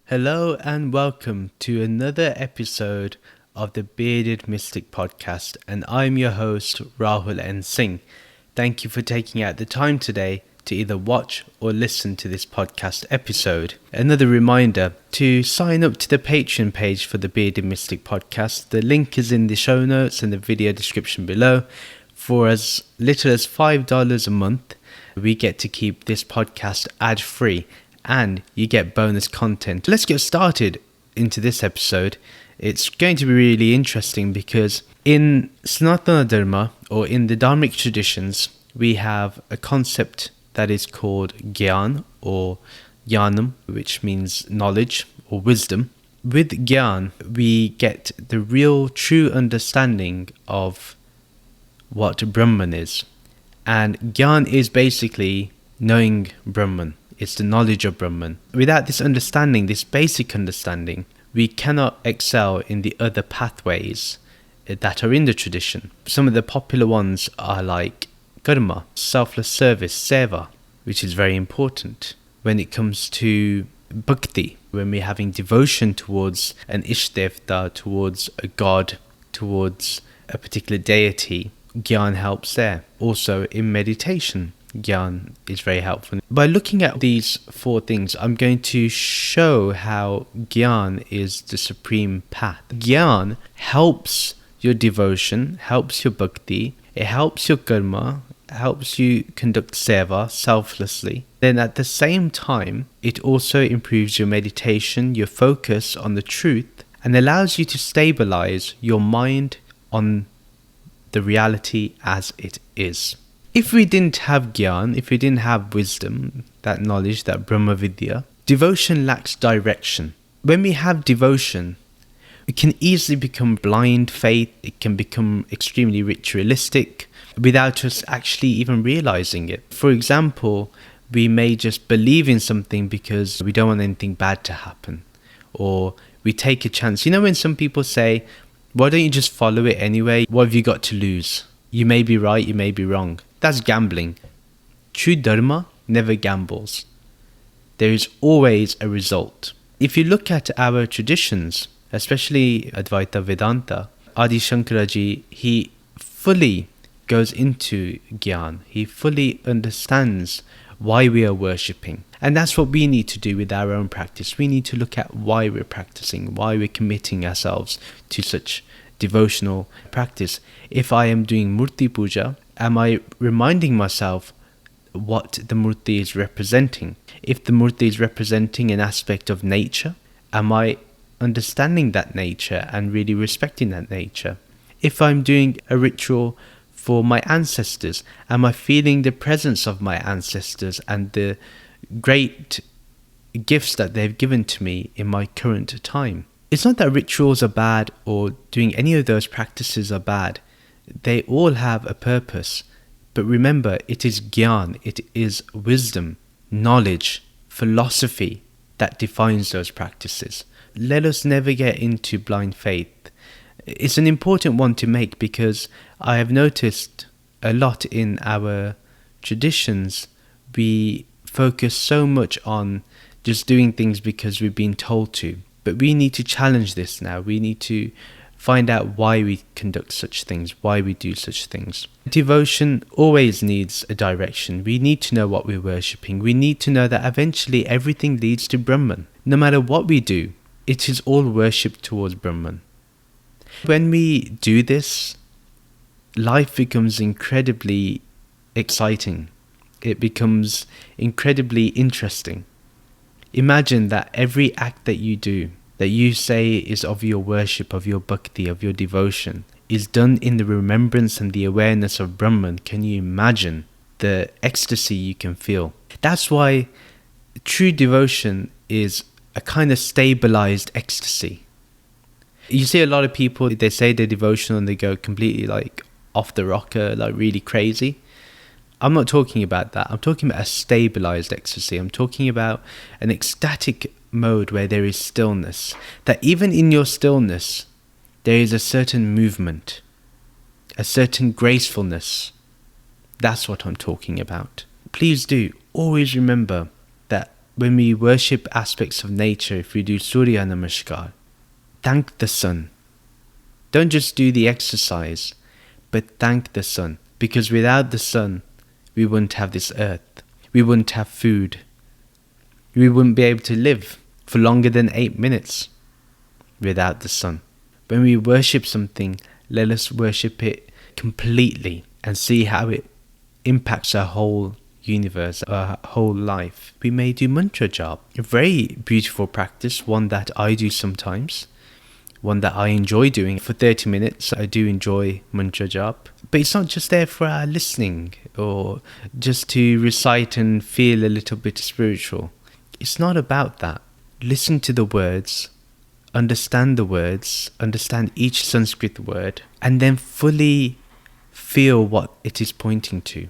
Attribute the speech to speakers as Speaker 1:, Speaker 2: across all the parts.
Speaker 1: Hello and welcome to another episode of the Bearded Mystic Podcast, and I'm your host Rahul N. Singh. Thank you for taking out the time today to either watch or listen to this podcast episode. Another reminder to sign up to the Patreon page for the Bearded Mystic Podcast. The link is in the show notes and the video description below. For as little as $5 a month, we get to keep this podcast ad-free and you get bonus content. Let's get started into this episode. It's going to be really interesting because in Sanatana Dharma, or in the Dharmic traditions, we have a concept that is called Gyana or Jnanam, which means knowledge or wisdom. With Gyan, we get the real true understanding of what Brahman is. And Gyan is basically knowing Brahman. It's the knowledge of Brahman. Without this understanding, this basic understanding, we cannot excel in the other pathways that are in the tradition. Some of the popular ones are like karma, selfless service, seva, which is very important. When it comes to bhakti, when we're having devotion towards an ishtevta, towards a god, towards a particular deity, Gyan helps there. Also in meditation, Gyan is very helpful. By looking at these four things, I'm going to show how Gyan is the supreme path. Gyan helps your devotion, helps your bhakti, it helps your karma, helps you conduct seva selflessly. Then at the same time, it also improves your meditation, your focus on the truth, and allows you to stabilize your mind on the reality as it is. If we didn't have Gyan, if we didn't have wisdom, that knowledge, that Brahma Vidya, devotion lacks direction. When we have devotion, it can easily become blind faith, it can become extremely ritualistic without us actually even realizing it. For example, we may just believe in something because we don't want anything bad to happen, or we take a chance. You know when some people say, why don't you just follow it anyway? What have you got to lose? You may be right, you may be wrong. That's gambling. True Dharma never gambles. There is always a result. If you look at our traditions, especially Advaita Vedanta, Adi Shankaraji, he fully goes into Gyan. He fully understands why we are worshipping. And that's what we need to do with our own practice. We need to look at why we're practicing, why we're committing ourselves to such devotional practice. If I am doing Murti Puja, am I reminding myself what the Murti is representing? If the Murti is representing an aspect of nature, am I understanding that nature and really respecting that nature? If I'm doing a ritual for my ancestors, am I feeling the presence of my ancestors and the great gifts that they've given to me in my current time? It's not that rituals are bad or doing any of those practices are bad. They all have a purpose. But remember, it is Gyan, it is wisdom, knowledge, philosophy that defines those practices. Let us never get into blind faith. It's an important one to make because I have noticed a lot in our traditions, we focus so much on just doing things because we've been told to. But we need to challenge this now. We need to find out why we conduct such things, why we do such things. Devotion always needs a direction. We need to know what we're worshipping. We need to know that eventually everything leads to Brahman. No matter what we do, it is all worship towards Brahman. When we do this, life becomes incredibly exciting. It becomes incredibly interesting. Imagine that every act that you do, that you say is of your worship, of your bhakti, of your devotion, is done in the remembrance and the awareness of Brahman. Can you imagine the ecstasy you can feel? That's why true devotion is a kind of stabilized ecstasy. You see a lot of people, they say they're devotional and they go completely like off the rocker, like really crazy. I'm not talking about that. I'm talking about a stabilized ecstasy. I'm talking about an ecstatic mode where there is stillness. That even in your stillness, there is a certain movement, a certain gracefulness. That's what I'm talking about. Please do always remember that when we worship aspects of nature, if we do Surya Namaskar, thank the sun. Don't just do the exercise, but thank the sun. Because without the sun, we wouldn't have this earth. We wouldn't have food. We wouldn't be able to live for longer than 8 minutes without the sun. When we worship something, let us worship it completely and see how it impacts our whole universe, our whole life. We may do mantra jap, a very beautiful practice, one that I do sometimes, one that I enjoy doing. For 30 minutes, I do enjoy mantra jap. But it's not just there for our listening or just to recite and feel a little bit spiritual. It's not about that. Listen to the words, understand each Sanskrit word, and then fully feel what it is pointing to.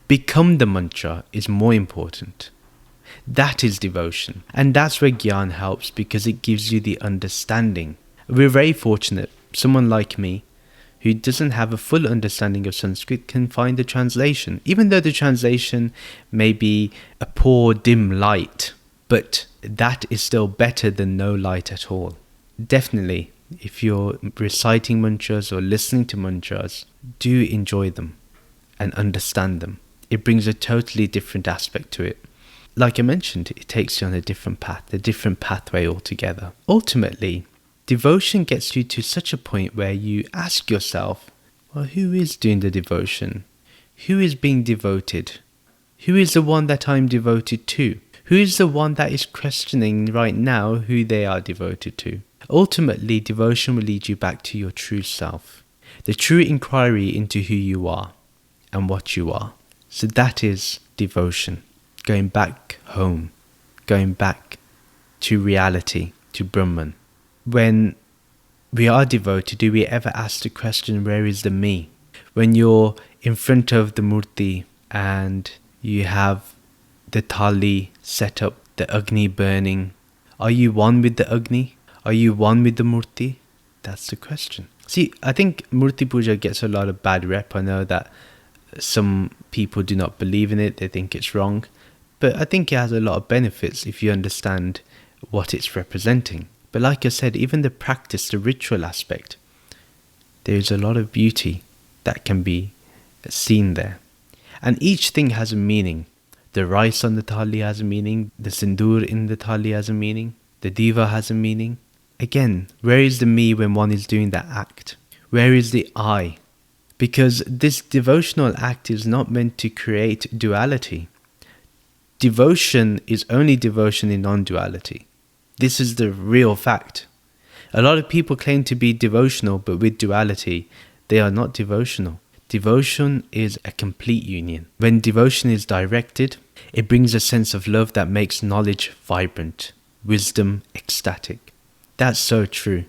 Speaker 1: Become the mantra is more important. That is devotion. And that's where Gyana helps, because it gives you the understanding. We're very fortunate. Someone like me, who doesn't have a full understanding of Sanskrit, can find the translation. Even though the translation may be a poor, dim light, but that is still better than no light at all. Definitely, if you're reciting mantras or listening to mantras, do enjoy them and understand them. It brings a totally different aspect to it. Like I mentioned, it takes you on a different path, a different pathway altogether. Ultimately, devotion gets you to such a point where you ask yourself, well, who is doing the devotion? Who is being devoted? Who is the one that I'm devoted to? Who is the one that is questioning right now who they are devoted to? Ultimately, devotion will lead you back to your true self, the true inquiry into who you are and what you are. So that is devotion, going back home, going back to reality, to Brahman. When we are devoted, do we ever ask the question, where is the me? When you're in front of the murti and you have the thali set up, the agni burning, are you one with the agni? Are you one with the murti? That's the question. See, I think murti puja gets a lot of bad rep. I know that some people do not believe in it, they think it's wrong, but I think it has a lot of benefits if you understand what it's representing. But like I said, even the practice, the ritual aspect, there's a lot of beauty that can be seen there. And each thing has a meaning. The rice on the thali has a meaning, the sindoor in the thali has a meaning, the diva has a meaning. Again, where is the me when one is doing that act? Where is the I? Because this devotional act is not meant to create duality. Devotion is only devotion in non-duality. This is the real fact. A lot of people claim to be devotional, but with duality, they are not devotional. Devotion is a complete union. When devotion is directed, it brings a sense of love that makes knowledge vibrant, wisdom ecstatic. That's so true.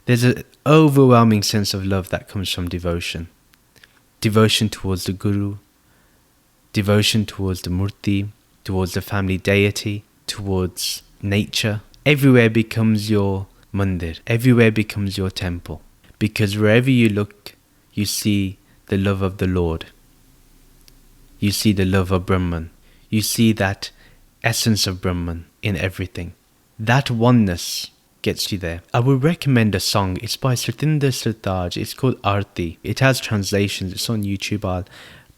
Speaker 1: There's an overwhelming sense of love that comes from devotion. Devotion towards the Guru, devotion towards the Murti, towards the family deity, towards nature. Everywhere becomes your mandir. Everywhere becomes your temple. Because wherever you look, you see the love of the Lord. You see the love of Brahman. You see that essence of Brahman in everything. That oneness gets you there. I would recommend a song. It's by Satinder Sartaj. It's called Aarti. It has translations. It's on YouTube. I'll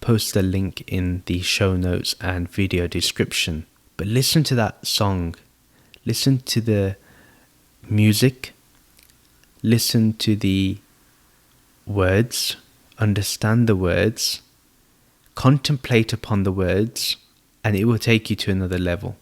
Speaker 1: post the link in the show notes and video description. But listen to that song. Listen to the music. Listen to the words. Understand the words. Contemplate upon the words. And it will take you to another level.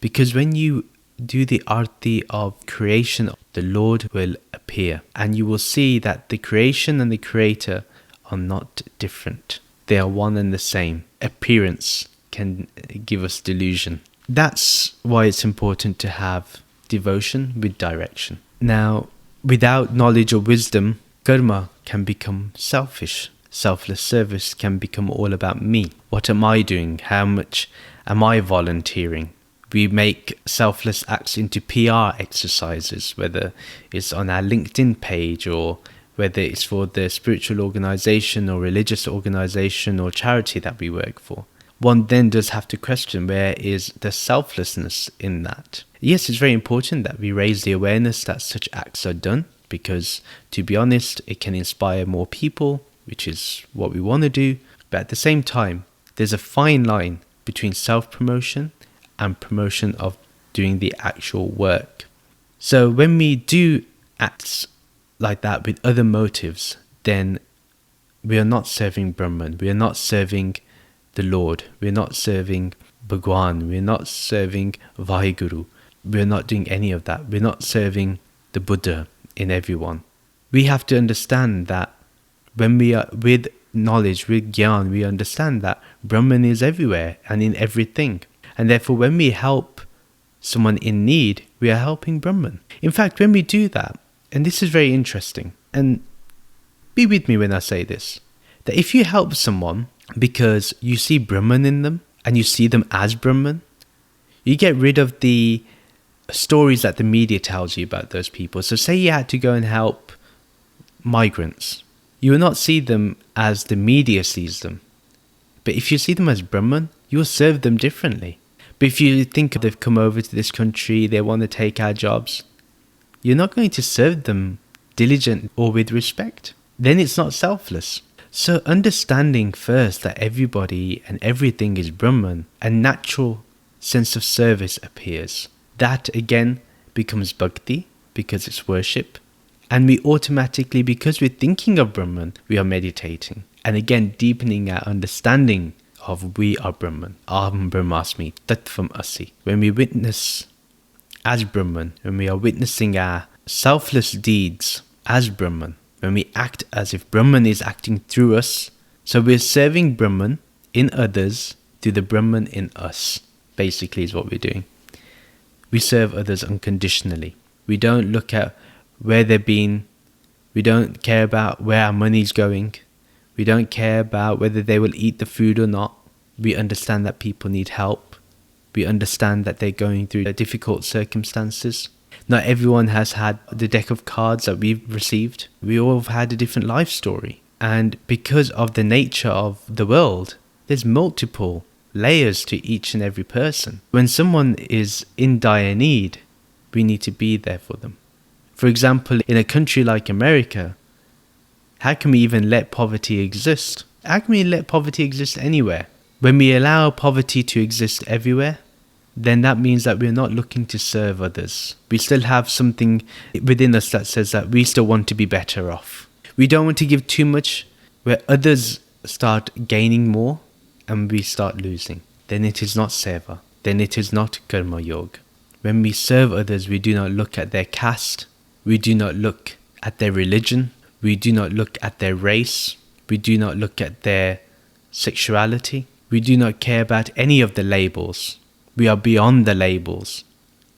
Speaker 1: Because when you do the arti of creation, the Lord will appear. And you will see that the creation and the creator are not different. They are one and the same. Appearance can give us delusion. That's why it's important to have devotion with direction. Now, without knowledge or wisdom, karma can become selfish. Selfless service can become all about me. What am I doing? How much am I volunteering? We make selfless acts into PR exercises, whether it's on our LinkedIn page or whether it's for the spiritual organization or religious organization or charity that we work for. one then does have to question, where is the selflessness in that? Yes, it's very important that we raise the awareness that such acts are done, because to be honest, it can inspire more people, which is what we want to do. But at the same time, there's a fine line between self-promotion and promotion of doing the actual work. So when we do acts like that with other motives, then we are not serving Brahman, we are not serving the Lord, we are not serving Bhagwan, we are not serving Vaheguru, we are not doing any of that. We're not serving the Buddha in everyone. We have to understand that when we are with knowledge, with Gyana, we understand that Brahman is everywhere and in everything. And therefore, when we help someone in need, we are helping Brahman. In fact, when we do that, and this is very interesting, and be with me when I say this, that if you help someone because you see Brahman in them and you see them as Brahman, you get rid of the stories that the media tells you about those people. So say you had to go and help migrants. You will not see them as the media sees them. But if you see them as Brahman, you will serve them differently. But if you think they've come over to this country, they want to take our jobs, you're not going to serve them diligent or with respect. Then it's not selfless. So understanding first that everybody and everything is Brahman, a natural sense of service appears. That again becomes Bhakti, because it's worship. And we automatically, because we're thinking of Brahman, we are meditating. And again, deepening our understanding of we are Brahman. Aham Brahmasmi, Tattvam Asi. When we witness as Brahman, when we are witnessing our selfless deeds as Brahman, when we act as if Brahman is acting through us, so we're serving Brahman in others through the Brahman in us, basically is what we're doing. We serve others unconditionally. We don't look at where they've been. We don't care about where our money's going. We don't care about whether they will eat the food or not. We understand that people need help. We understand that they're going through difficult circumstances. Not everyone has had the deck of cards that we've received. We all have had a different life story. And because of the nature of the world, there's multiple layers to each and every person. When someone is in dire need, we need to be there for them. For example, in a country like America, how can we even let poverty exist? How can we let poverty exist anywhere? When we allow poverty to exist everywhere, then that means that we're not looking to serve others. We still have something within us that says that we still want to be better off. We don't want to give too much, where others start gaining more and we start losing. Then it is not seva. Then it is not karma yoga. When we serve others, we do not look at their caste. We do not look at their religion. We do not look at their race. We do not look at their sexuality. We do not care about any of the labels. We are beyond the labels.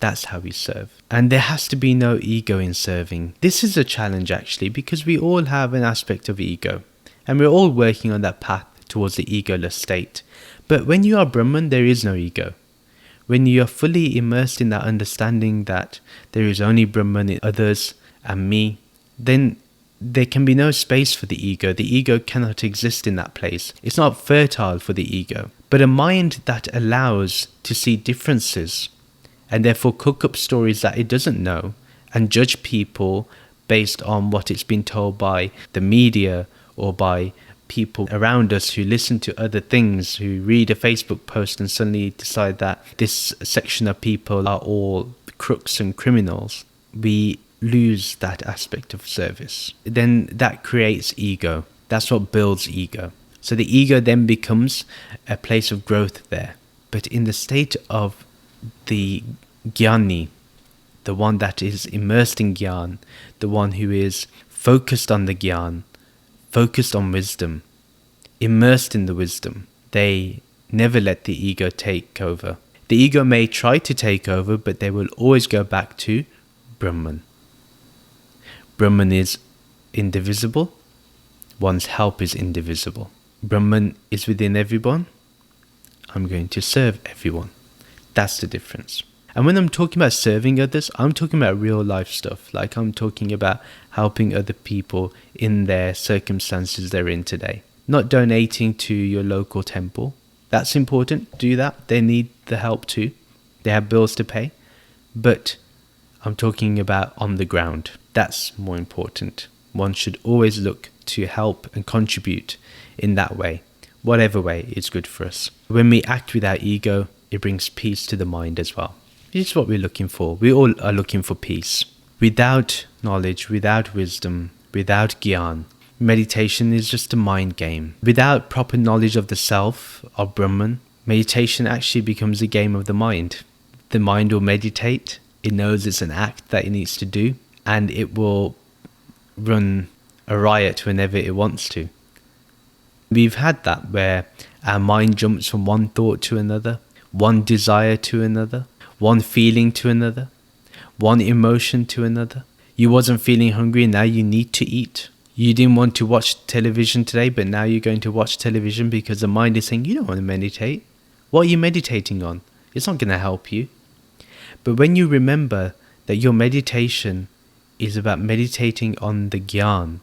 Speaker 1: That's how we serve. And there has to be no ego in serving. This is a challenge actually, because we all have an aspect of ego. And we're all working on that path towards the egoless state. But when you are Brahman, there is no ego. When you are fully immersed in that understanding that there is only Brahman in others and me, then there can be no space for the ego. The ego cannot exist in that place. It's not fertile for the ego. But a mind that allows to see differences and therefore cook up stories that it doesn't know and judge people based on what it's been told by the media or by people around us who listen to other things, who read a Facebook post and suddenly decide that this section of people are all crooks and criminals, we lose that aspect of service. Then that creates ego. That's what builds ego. So the ego then becomes a place of growth there. But in the state of the Gyani, the one that is immersed in Gyan, the one who is focused on the Gyan, focused on wisdom, immersed in the wisdom, they never let the ego take over. The ego may try to take over, but they will always go back to Brahman. Brahman is indivisible. One's help is indivisible. Brahman is within everyone. I'm going to serve everyone. That's the difference. And when I'm talking about serving others, I'm talking about real life stuff. Like I'm talking about helping other people in their circumstances they're in today. Not donating to your local temple. That's important. Do that. They need the help too. They have bills to pay. But I'm talking about on the ground. That's more important. One should always look to help and contribute in that way. Whatever way is good for us. When we act without ego, it brings peace to the mind as well. This is what we're looking for. We all are looking for peace. Without knowledge, without wisdom, without Gyana, meditation is just a mind game. Without proper knowledge of the self, of Brahman, meditation actually becomes a game of the mind. The mind will meditate. It knows it's an act that it needs to do, and it will run a riot whenever it wants to. We've had that where our mind jumps from one thought to another, one desire to another, one feeling to another, one emotion to another. You wasn't feeling hungry, now you need to eat. You didn't want to watch television today, but now you're going to watch television because the mind is saying, you don't want to meditate. What are you meditating on? It's not going to help you. But when you remember that your meditation is about meditating on the Gyana,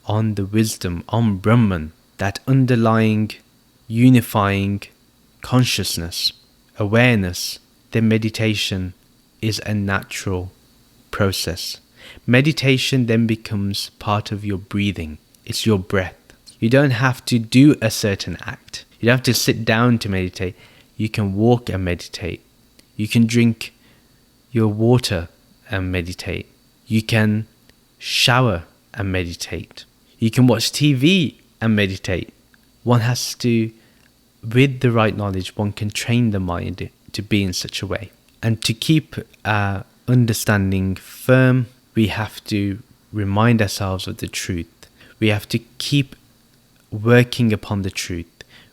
Speaker 1: on the wisdom, on Brahman, that underlying, unifying consciousness, awareness, then meditation is a natural process. Meditation then becomes part of your breathing. It's your breath. You don't have to do a certain act. You don't have to sit down to meditate. You can walk and meditate. You can drink your water and meditate. You can shower and meditate. You can watch TV and meditate. One has to, with the right knowledge, one can train the mind to be in such a way. And to keep our understanding firm, we have to remind ourselves of the truth. We have to keep working upon the truth.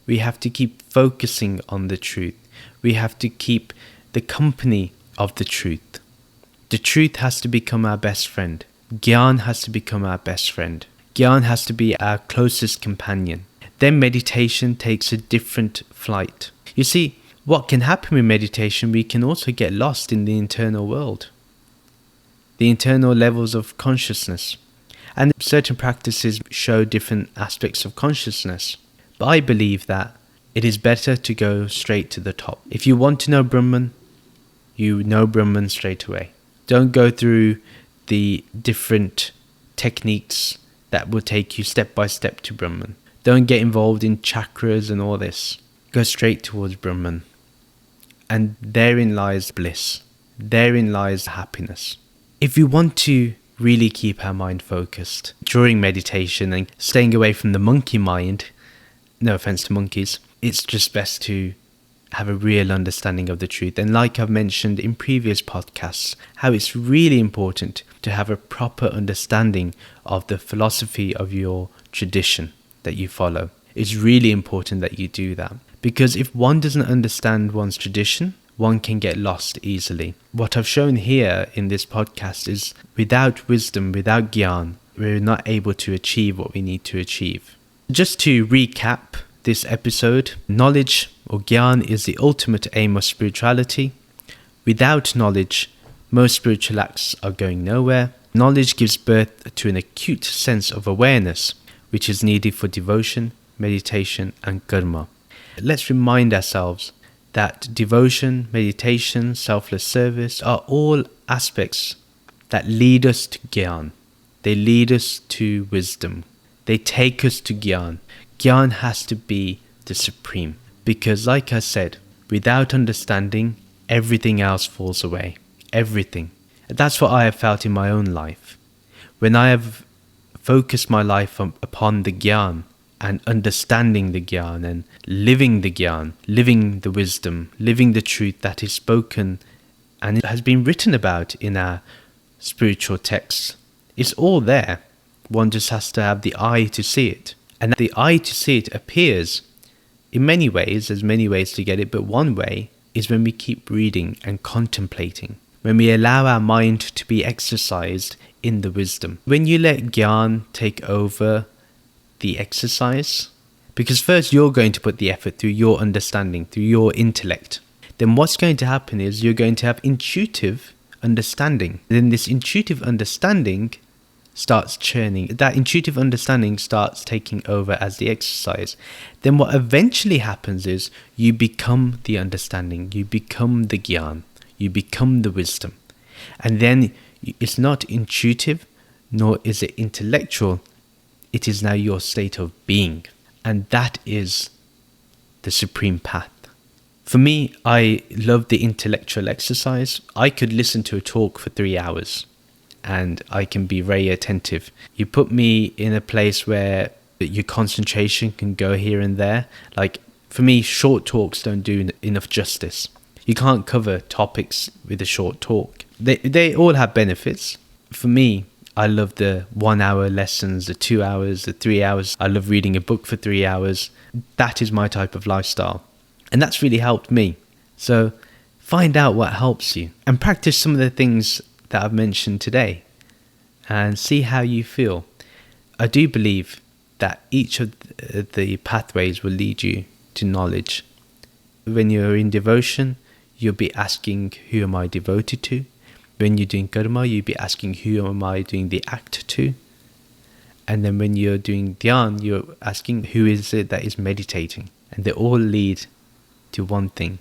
Speaker 1: We have to keep focusing on the truth. We have to keep the company of the truth. The truth has to become our best friend. Gyana has to become our best friend. Gyana has to be our closest companion. Then meditation takes a different flight. You see, what can happen with meditation, we can also get lost in the internal world, the internal levels of consciousness. And certain practices show different aspects of consciousness. But I believe that it is better to go straight to the top. If you want to know Brahman, you know Brahman straight away. Don't go through the different techniques that will take you step by step to Brahman. Don't get involved in chakras and all this. Go straight towards Brahman. And therein lies bliss. Therein lies happiness. If we want to really keep our mind focused during meditation and staying away from the monkey mind, no offense to monkeys, it's just best to have a real understanding of the truth. And like I've mentioned in previous podcasts, how it's really important to have a proper understanding of the philosophy of your tradition that you follow. It's really important that you do that. Because if one doesn't understand one's tradition, one can get lost easily. What I've shown here in this podcast is without wisdom, without Gyana, we're not able to achieve what we need to achieve. Just to recap this episode, knowledge or Gyana is the ultimate aim of spirituality. Without knowledge, most spiritual acts are going nowhere. Knowledge gives birth to an acute sense of awareness, which is needed for devotion, meditation, and karma. Let's remind ourselves that devotion, meditation, selfless service are all aspects that lead us to Gyana. They lead us to wisdom. They take us to Gyana. Gyana has to be the supreme. Because like I said, without understanding, everything else falls away. Everything. That's what I have felt in my own life. When I have focused my life upon the Gyana, and understanding the Gyana and living the Gyana, living the wisdom, living the truth that is spoken and it has been written about in our spiritual texts. It's all there. One just has to have the eye to see it. And the eye to see it appears in many ways. There's many ways to get it, but one way is when we keep reading and contemplating. When we allow our mind to be exercised in the wisdom. When you let Gyana take over the exercise, because first you're going to put the effort through your understanding, through your intellect, then what's going to happen is you're going to have intuitive understanding. Then this intuitive understanding starts churning, that intuitive understanding starts taking over as the exercise, then what eventually happens is you become the understanding, you become the Gyana, you become the wisdom. And then it's not intuitive, nor is it intellectual, it is now your state of being. And that is the supreme path. For me, I love the intellectual exercise. I could listen to a talk for 3 hours and I can be very attentive. You put me in a place where your concentration can go here and there. Like for me, short talks don't do enough justice. You can't cover topics with a short talk. They all have benefits. For me, I love the 1 hour lessons, the 2 hours, the 3 hours. I love reading a book for 3 hours. That is my type of lifestyle. And that's really helped me. So find out what helps you and practice some of the things that I've mentioned today and see how you feel. I do believe that each of the pathways will lead you to knowledge. When you're in devotion, you'll be asking, who am I devoted to? When you're doing karma, you'll be asking, who am I doing the act to? And then when you're doing Dhyana, you're asking, who is it that is meditating? And they all lead to one thing,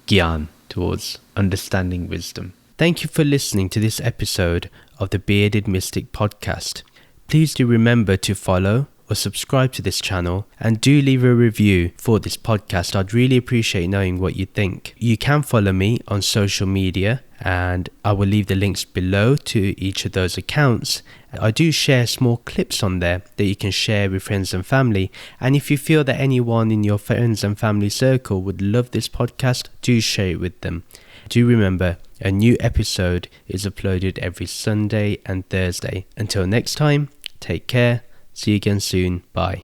Speaker 1: Gyana, towards understanding wisdom. Thank you for listening to this episode of the Bearded Mystic podcast. Please do remember to follow or subscribe to this channel and do leave a review for this podcast. I'd really appreciate knowing what you think. You can follow me on social media and I will leave the links below to each of those accounts. I do share small clips on there that you can share with friends and family. And if you feel that anyone in your friends and family circle would love this podcast, do share it with them. Do remember, a new episode is uploaded every Sunday and Thursday. Until next time, take care. See you again soon. Bye.